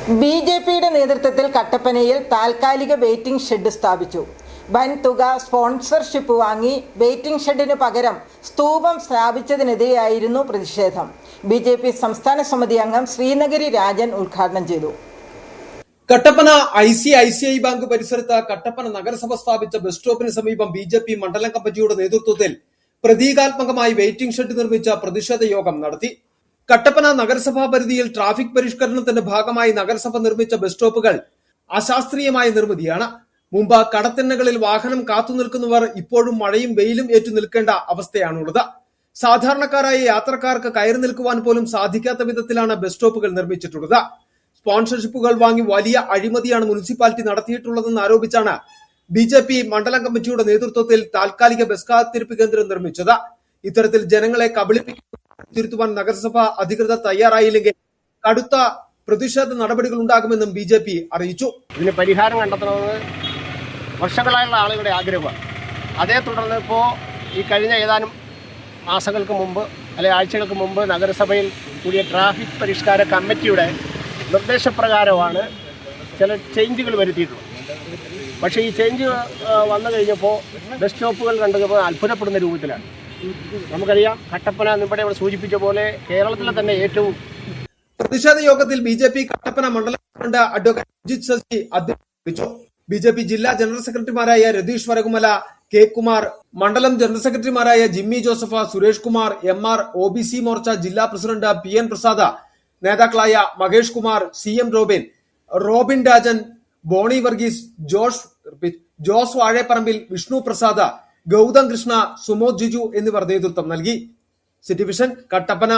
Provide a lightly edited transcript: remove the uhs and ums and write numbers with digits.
ബി.ജെ.പിയുടെ നേതൃത്വത്തിൽ കട്ടപ്പനയിൽ താൽക്കാലിക വെയിറ്റിംഗ് ഷെഡ് സ്ഥാപിച്ചു. വൻതുക സ്പോൺസർഷിപ്പ് വാങ്ങി വെയിറ്റിംഗ് ഷെഡിന് പകരം സ്തൂപം സ്ഥാപിച്ചതിനെതിരെയായിരുന്നു പ്രതിഷേധം. ബി.ജെ.പി സംസ്ഥാന സമിതി അംഗം ശ്രീനഗരി രാജൻ ഉദ്ഘാടനം ചെയ്തു. കട്ടപ്പന ICICI ബാങ്ക് പരിസരത്ത് കട്ടപ്പന നഗരസഭ സ്ഥാപിച്ച ബസ് സ്റ്റോപ്പിന് സമീപം ബി.ജെ.പി മണ്ഡലം കമ്മിറ്റിയുടെ നേതൃത്വത്തിൽ പ്രതീകാത്മകമായി വെയിറ്റിംഗ് ഷെഡ് നിർമ്മിച്ച പ്രതിഷേധ യോഗം നടത്തി. കട്ടപ്പന നഗരസഭാ പരിധിയിൽ ട്രാഫിക് പരിഷ്കരണത്തിന്റെ ഭാഗമായി നഗരസഭ നിർമ്മിച്ച ബസ് സ്റ്റോപ്പുകൾ അശാസ്ത്രീയമായ നിർമ്മിതിയാണ്. മുമ്പ് കടത്തിണ്ണകളിൽ വാഹനം കാത്തുനിൽക്കുന്നവർ ഇപ്പോഴും മഴയും വെയിലും ഏറ്റു നിൽക്കേണ്ട അവസ്ഥയാണുള്ളത്. സാധാരണക്കാരായ യാത്രക്കാർക്ക് കയറി നിൽക്കുവാൻ പോലും സാധിക്കാത്ത വിധത്തിലാണ് ബസ് സ്റ്റോപ്പുകൾ നിർമ്മിച്ചിട്ടുള്ളത്. സ്പോൺസർഷിപ്പുകൾ വാങ്ങി വലിയ അഴിമതിയാണ് മുനിസിപ്പാലിറ്റി നടത്തിയിട്ടുള്ളതെന്ന് ആരോപിച്ചാണ് ബി.ജെ.പി മണ്ഡലം കമ്മിറ്റിയുടെ നേതൃത്വത്തിൽ താൽക്കാലിക ബസ് കാത്തിരിപ്പ് കേന്ദ്രം നിർമ്മിച്ചത്. ഇത്തരത്തിൽ ജനങ്ങളെ കബളിപ്പിക്കാൻ നഗരസഭ അധികൃതർ തയ്യാറായില്ലെങ്കിൽ കടുത്ത പ്രതിഷേധ നടപടികൾ ഉണ്ടാകുമെന്നും ബി.ജെ.പി അറിയിച്ചു. ഇതിന് പരിഹാരം കണ്ടെത്തണമെന്ന് വർഷങ്ങളായുള്ള ആളുകളുടെ ആഗ്രഹമാണ്. അതേ തുടർന്ന് ഇപ്പോൾ ഈ കഴിഞ്ഞ ഏതാനും മാസങ്ങൾക്ക് മുമ്പ് അല്ലെങ്കിൽ ആഴ്ചകൾക്ക് മുമ്പ് നഗരസഭയിൽ കൂടിയ ട്രാഫിക് പരിഷ്കാര കമ്മിറ്റിയുടെ നിർദ്ദേശപ്രകാരമാണ് ചില ചേഞ്ചുകൾ വരുത്തിയിട്ടുള്ളത്. പക്ഷേ ഈ ചേഞ്ച് വന്നു കഴിഞ്ഞപ്പോൾ ബസ് സ്റ്റോപ്പുകൾ കണ്ടപ്പോൾ അത്ഭുതപ്പെടുന്ന രൂപത്തിലാണ്. നമുക്കറിയാം, കട്ടപ്പന ഇവിടെ സൂചിപ്പിച്ച പോലെ കേരളത്തിലെ തന്നെ ഏറ്റവും പ്രതിഷേധ യോഗത്തിൽ ബി.ജെ.പി കട്ടപ്പന മണ്ഡലം പ്രസിഡന്റ് അഡ്വക്കേറ്റ് അജിത് ശശി അധ്യക്ഷത. ബി.ജെ.പി ജില്ലാ ജനറൽ സെക്രട്ടറിമാരായ രതീഷ് വരകുമല, കെ കുമാർ, മണ്ഡലം ജനറൽ സെക്രട്ടറിമാരായ Jimmy Joseph, Suresh Kumar, MR, OBC Morcha ജില്ലാ പ്രസിഡന്റ് PN പ്രസാദ്, നേതാക്കളായ മഹേഷ് കുമാർ, CM റോബിൻ രാജൻ, ബോണി വർഗീസ്, ജോസ് വാഴേപ്പറമ്പിൽ, വിഷ്ണു പ്രസാദ്, ഗൗതം കൃഷ്ണ, സുമോദ് ജിജു എന്നിവർ നേതൃത്വം നൽകി. City vision Kattappana.